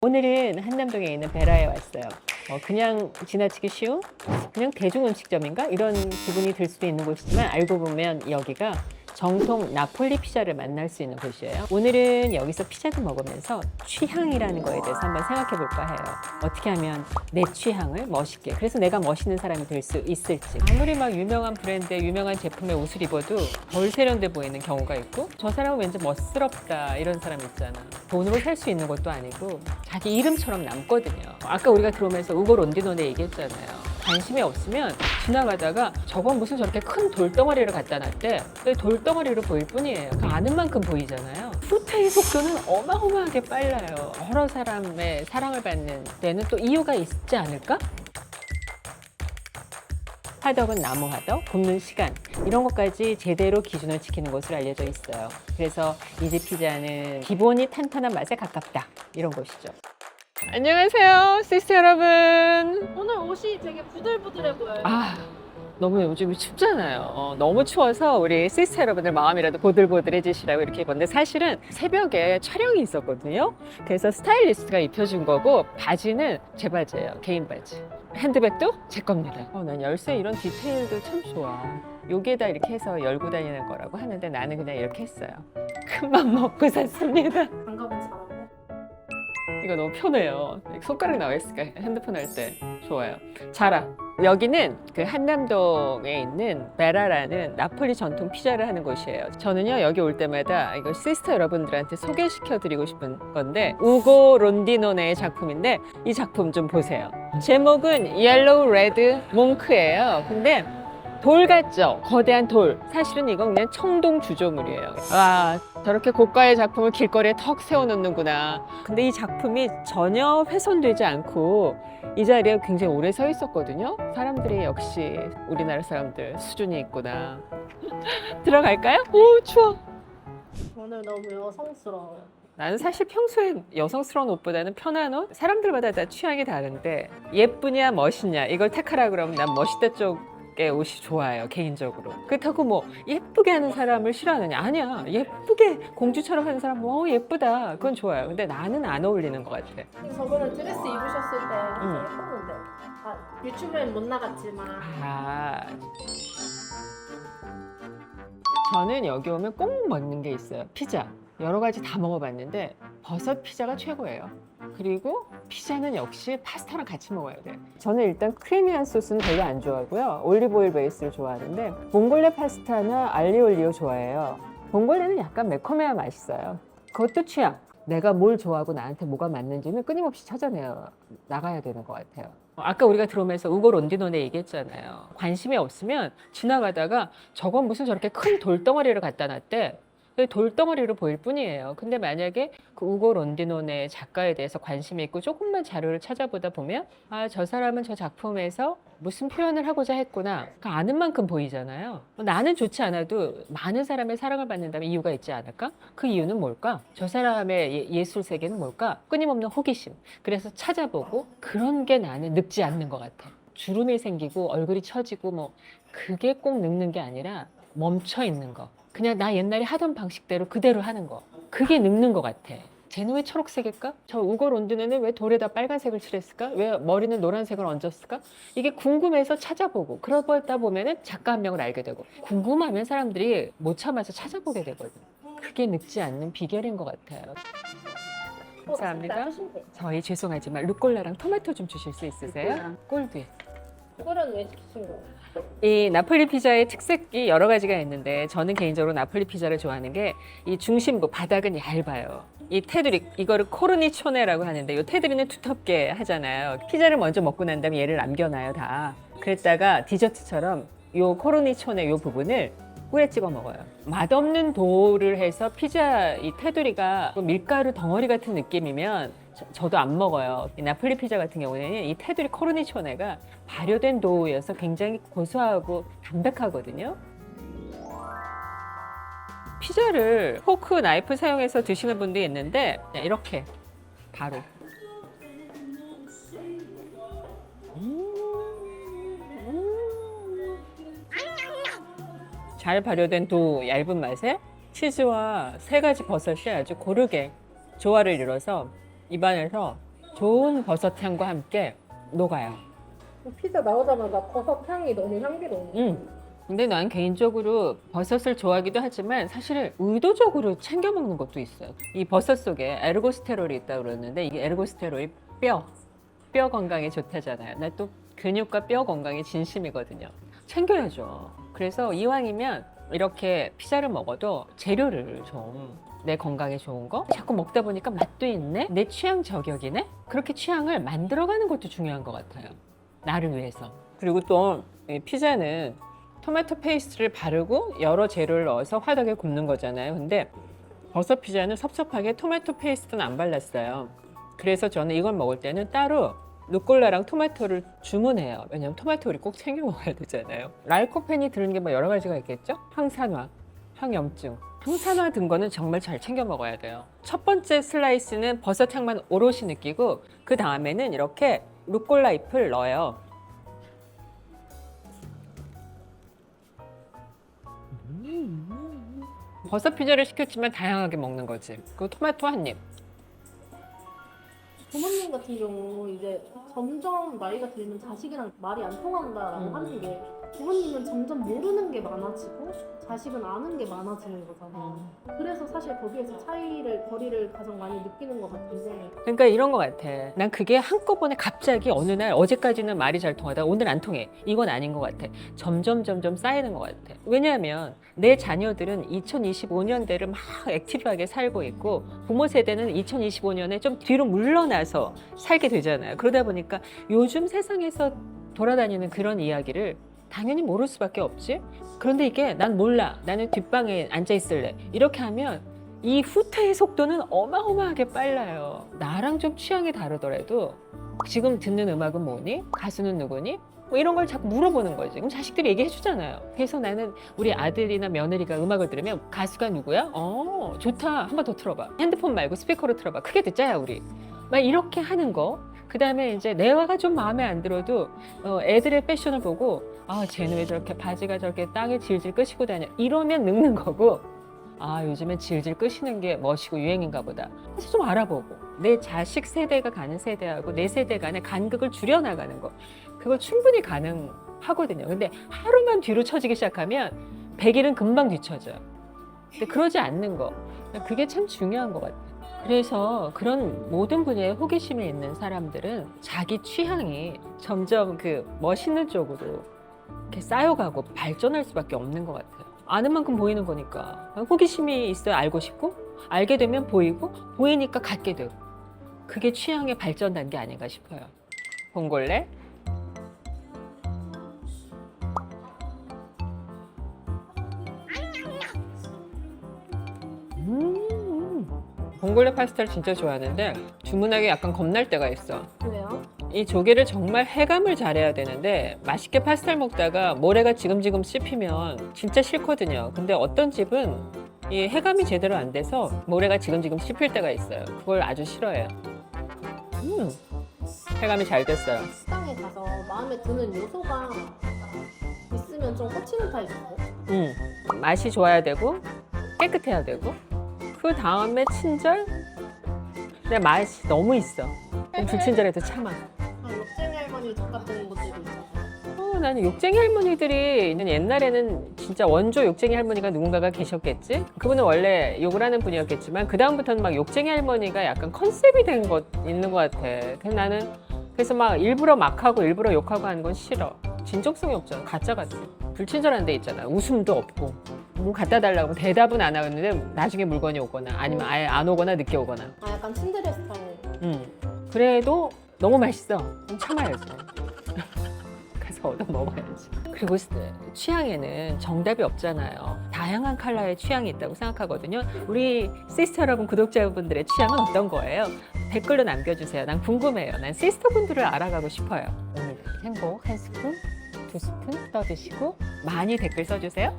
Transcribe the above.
오늘은 한남동에 있는 베라에 왔어요. 그냥 지나치기 쉬운 그냥 대중 음식점인가 이런 기분이 들 수도 있는 곳이지만 알고 보면 여기가 정통 나폴리 피자를 만날 수 있는 곳이에요. 오늘은 여기서 피자를 먹으면서 취향이라는 거에 대해서 한번 생각해 볼까 해요. 어떻게 하면 내 취향을 멋있게, 그래서 내가 멋있는 사람이 될 수 있을지. 아무리 막 유명한 브랜드의 유명한 제품의 옷을 입어도 덜 세련돼 보이는 경우가 있고, 저 사람은 왠지 멋스럽다 이런 사람 있잖아. 돈으로 살 수 있는 것도 아니고 자기 이름처럼 남거든요. 아까 우리가 들어오면서 우고 론디노네 얘기했잖아요. 관심이 없으면 지나가다가 저건 무슨 저렇게 큰 돌덩어리를 갖다 놨대. 돌덩어리로 보일 뿐이에요. 그 아는 만큼 보이잖아요. 후퇴의 속도는 어마어마하게 빨라요. 여러 사람의 사랑을 받는 데는 또 이유가 있지 않을까? 화덕은 나무 화덕, 굽는 시간 이런 것까지 제대로 기준을 지키는 것으로 알려져 있어요. 그래서 이 집 피자는 기본이 탄탄한 맛에 가깝다 이런 것이죠. 안녕하세요, 시스터 여러분. 오늘 옷이 되게 부들부들해 보여요. 너무 요즘이 춥잖아요. 너무 추워서 우리 시스터 여러분들 마음이라도 보들보들해지시라고 이렇게 입었는데, 사실은 새벽에 촬영이 있었거든요. 그래서 스타일리스트가 입혀준 거고, 바지는 제 바지예요. 개인 바지. 핸드백도 제 겁니다. 난 열쇠 이런 디테일도 참 좋아. 여기에다 이렇게 해서 열고 다니는 거라고 하는데 나는 그냥 이렇게 했어요. 큰맘 먹고 샀습니다. 장갑은 잘하네. 이거 너무 편해요. 손가락 나와 있으니까 핸드폰 할 때 좋아요. 자라. 여기는 그 한남동에 있는 베라라는 나폴리 전통 피자를 하는 곳이에요. 저는요 여기 올 때마다 이거 시스터 여러분들한테 소개시켜 드리고 싶은 건데, 우고 론디노네의 작품인데 이 작품 좀 보세요. 제목은 옐로우 레드 몽크예요. 근데 돌 같죠? 거대한 돌. 사실은 이건 그냥 청동 주조물이에요. 와, 저렇게 고가의 작품을 길거리에 턱 세워놓는구나. 근데 이 작품이 전혀 훼손되지 않고 이 자리에 굉장히 오래 서 있었거든요. 사람들이 역시 우리나라 사람들 수준이 있구나. 들어갈까요? 오, 추워. 오늘 너무 여성스러워요. 나는 사실 평소에 여성스러운 옷보다는 편한 옷? 사람들마다 다 취향이 다른데, 예쁘냐 멋있냐 이걸 택하라 그러면 난 멋있다 쪽의 옷이 좋아요, 개인적으로. 그렇다고 뭐 예쁘게 하는 사람을 싫어하느냐? 아니야. 예쁘게 공주처럼 하는 사람 예쁘다, 그건 좋아요. 근데 나는 안 어울리는 것 같아. 저번에 드레스 입으셨을 때 예뻤는데. 유튜브엔 못 나갔지만. 저는 여기 오면 꼭 먹는 게 있어요. 피자. 여러 가지 다 먹어봤는데 버섯 피자가 최고예요. 그리고 피자는 역시 파스타랑 같이 먹어야 돼요. 저는 일단 크리미한 소스는 별로 안 좋아하고요. 올리브오일 베이스를 좋아하는데, 봉골레 파스타나 알리올리오 좋아해요. 봉골레는 약간 매콤해야 맛있어요. 그것도 취향. 내가 뭘 좋아하고 나한테 뭐가 맞는지는 끊임없이 찾아내요. 나가야 되는 것 같아요. 아까 우리가 들어오면서 우고 론디노네 얘기했잖아요. 관심이 없으면 지나가다가 저건 무슨 저렇게 큰 돌덩어리를 갖다 놨대. 돌덩어리로 보일 뿐이에요. 근데 만약에 그 우고 론디노네 작가에 대해서 관심이 있고 조금만 자료를 찾아보다 보면, 저 사람은 저 작품에서 무슨 표현을 하고자 했구나, 그 아는 만큼 보이잖아요. 나는 좋지 않아도 많은 사람의 사랑을 받는다면 이유가 있지 않을까? 그 이유는 뭘까? 저 사람의 예술 세계는 뭘까? 끊임없는 호기심. 그래서 찾아보고, 그런 게 나는 늙지 않는 것 같아. 주름이 생기고 얼굴이 처지고 그게 꼭 늙는 게 아니라 멈춰 있는 거. 그냥 나 옛날에 하던 방식대로 그대로 하는 거. 그게 늙는 것 같아. 쟤는 왜 초록색일까? 저 우고 론디노는 왜 돌에다 빨간색을 칠했을까? 왜 머리는 노란색을 얹었을까? 이게 궁금해서 찾아보고, 그러다 보면은 작가 한 명을 알게 되고, 궁금하면 사람들이 못 참아서 찾아보게 되거든. 그게 늙지 않는 비결인 것 같아요. 감사합니다. 저희 죄송하지만 루꼴라랑 토마토 좀 주실 수 있으세요? 꼴뒤. 꿀은 왜 시키신 거예요? 이 나폴리 피자의 특색이 여러 가지가 있는데, 저는 개인적으로 나폴리 피자를 좋아하는 게 이 중심부 바닥은 얇아요. 이 테두리, 이거를 코르니초네라고 하는데, 이 테두리는 두텁게 하잖아요. 피자를 먼저 먹고 난 다음에 얘를 남겨놔요, 다. 그랬다가 디저트처럼 이 코르니초네 이 부분을 꿀에 찍어 먹어요. 맛없는 도우를 해서 피자 이 테두리가 밀가루 덩어리 같은 느낌이면 저도 안 먹어요. 이 나폴리 피자 같은 경우에는 이 테두리 코르니초네가 발효된 도우여서 굉장히 고소하고 담백하거든요. 피자를 포크, 나이프 사용해서 드시는 분도 있는데, 그냥 이렇게 바로. 잘 발효된 도우 얇은 맛에 치즈와 세 가지 버섯이 아주 고르게 조화를 이뤄서 입안에서 좋은 버섯 향과 함께 녹아요. 피자 나오자마자 버섯 향이 너무 향기로워. 근데 난 개인적으로 버섯을 좋아하기도 하지만 사실 의도적으로 챙겨 먹는 것도 있어요. 이 버섯 속에 에르고스테롤이 있다고 그러는데 이 에르고스테롤이 뼈 건강에 좋다잖아요. 나 또 근육과 뼈 건강에 진심이거든요. 챙겨야죠. 그래서 이왕이면 이렇게 피자를 먹어도 재료를 좀 내 건강에 좋은 거 자꾸 먹다 보니까 맛도 있네, 내 취향 저격이네, 그렇게 취향을 만들어가는 것도 중요한 것 같아요. 나를 위해서. 그리고 또 이 피자는 토마토 페이스트를 바르고 여러 재료를 넣어서 화덕에 굽는 거잖아요. 근데 버섯 피자는 섭섭하게 토마토 페이스트는 안 발랐어요. 그래서 저는 이걸 먹을 때는 따로 루꼴라랑 토마토를 주문해요. 왜냐면 토마토를 꼭 챙겨 먹어야 되잖아요. 라이코펜이 들은 게 뭐 여러 가지가 있겠죠? 항산화, 항염증. 항산화 든 거는 정말 잘 챙겨 먹어야 돼요. 첫 번째 슬라이스는 버섯 향만 오롯이 느끼고 그 다음에는 이렇게 루꼴라 잎을 넣어요. 버섯 피자를 시켰지만 다양하게 먹는 거지. 그 토마토 한 입. 부모님 같은 경우 이제 점점 나이가 들면 자식이랑 말이 안 통한다라고 하는 게 부모님은 점점 모르는 게 많아지고 자식은 아는 게 많아지는 거잖아. 그래서 사실 거기에서 거리를 가장 많이 느끼는 것 같은데. 그러니까 이런 것 같아. 난 그게 한꺼번에 갑자기 어느 날 어제까지는 말이 잘 통하다가 오늘 안 통해. 이건 아닌 것 같아. 점점 쌓이는 것 같아. 왜냐하면 내 자녀들은 2025년대를 막 액티브하게 살고 있고 부모 세대는 2025년에 좀 뒤로 물러나서 살게 되잖아요. 그러다 보니까 요즘 세상에서 돌아다니는 그런 이야기를 당연히 모를 수밖에 없지. 그런데 이게 난 몰라, 나는 뒷방에 앉아 있을래, 이렇게 하면 이 후퇴의 속도는 어마어마하게 빨라요. 나랑 좀 취향이 다르더라도 지금 듣는 음악은 뭐니? 가수는 누구니? 뭐 이런 걸 자꾸 물어보는 거지. 그럼 자식들이 얘기해 주잖아요. 그래서 나는 우리 아들이나 며느리가 음악을 들으면 가수가 누구야? 좋다, 한 번 더 틀어봐. 핸드폰 말고 스피커로 틀어봐. 크게 듣자야 우리. 막 이렇게 하는 거. 그 다음에 이제 내가 좀 마음에 안 들어도 애들의 패션을 보고 쟤는 왜 저렇게 바지가 저렇게 땅에 질질 끄시고 다녀, 이러면 늙는 거고, 요즘엔 질질 끄시는 게 멋이고 유행인가 보다. 그래서 좀 알아보고 내 자식 세대가 가는 세대하고 내 세대 간의 간극을 줄여나가는 거, 그걸 충분히 가능하거든요. 근데 하루만 뒤로 처지기 시작하면 100일은 금방 뒤처져요. 근데 그러지 않는 거, 그게 참 중요한 것 같아요. 그래서 그런 모든 분야에 호기심이 있는 사람들은 자기 취향이 점점 그 멋있는 쪽으로 이렇게 쌓여가고 발전할 수밖에 없는 것 같아요. 아는 만큼 보이는 거니까. 호기심이 있어야 알고 싶고, 알게 되면 보이고, 보이니까 갖게 되고. 그게 취향의 발전 단계 아닌가 싶어요. 봉골레. 봉골레 파스타를 진짜 좋아하는데 주문하기 약간 겁날 때가 있어. 왜요? 이 조개를 정말 해감을 잘해야 되는데 맛있게 파스타를 먹다가 모래가 지금지금 씹히면 진짜 싫거든요. 근데 어떤 집은 이 해감이 제대로 안 돼서 모래가 지금지금 씹힐 때가 있어요. 그걸 아주 싫어해요. 해감이 잘 됐어요. 식당에 가서 마음에 드는 요소가 있으면 좀 꽂히는 타입이고. 맛이 좋아야 되고 깨끗해야 되고, 그 다음에 친절? 근데 맛이 너무 있어. 그럼 불친절해도 참아. 욕쟁이 할머니 집 같은 것들도 있잖아. 나는 욕쟁이 할머니들이 옛날에는 진짜 원조 욕쟁이 할머니가 누군가가 계셨겠지? 그분은 원래 욕을 하는 분이었겠지만 그 다음부터는 막 욕쟁이 할머니가 약간 컨셉이 된 것 있는 것 같아. 그래서 나는 막 일부러 막 하고 일부러 욕하고 하는 건 싫어. 진정성이 없잖아. 가짜 같아. 불친절한 데 있잖아. 웃음도 없고 뭐 갖다 달라고 하면 대답은 안 하는데 나중에 물건이 오거나 아니면 아예 안 오거나 늦게 오거나. 약간 츤데레 스타일. 그래도 너무 맛있어. 그럼 참아야지. 가서 얻어 먹어야지. 그리고 취향에는 정답이 없잖아요. 다양한 컬러의 취향이 있다고 생각하거든요. 우리 시스터 여러분, 구독자분들의 취향은 어떤 거예요? 댓글로 남겨주세요. 난 궁금해요. 난 시스터분들을 알아가고 싶어요. 오늘 행복 한 스푼, 2스푼 떠드시고 많이 댓글 써주세요.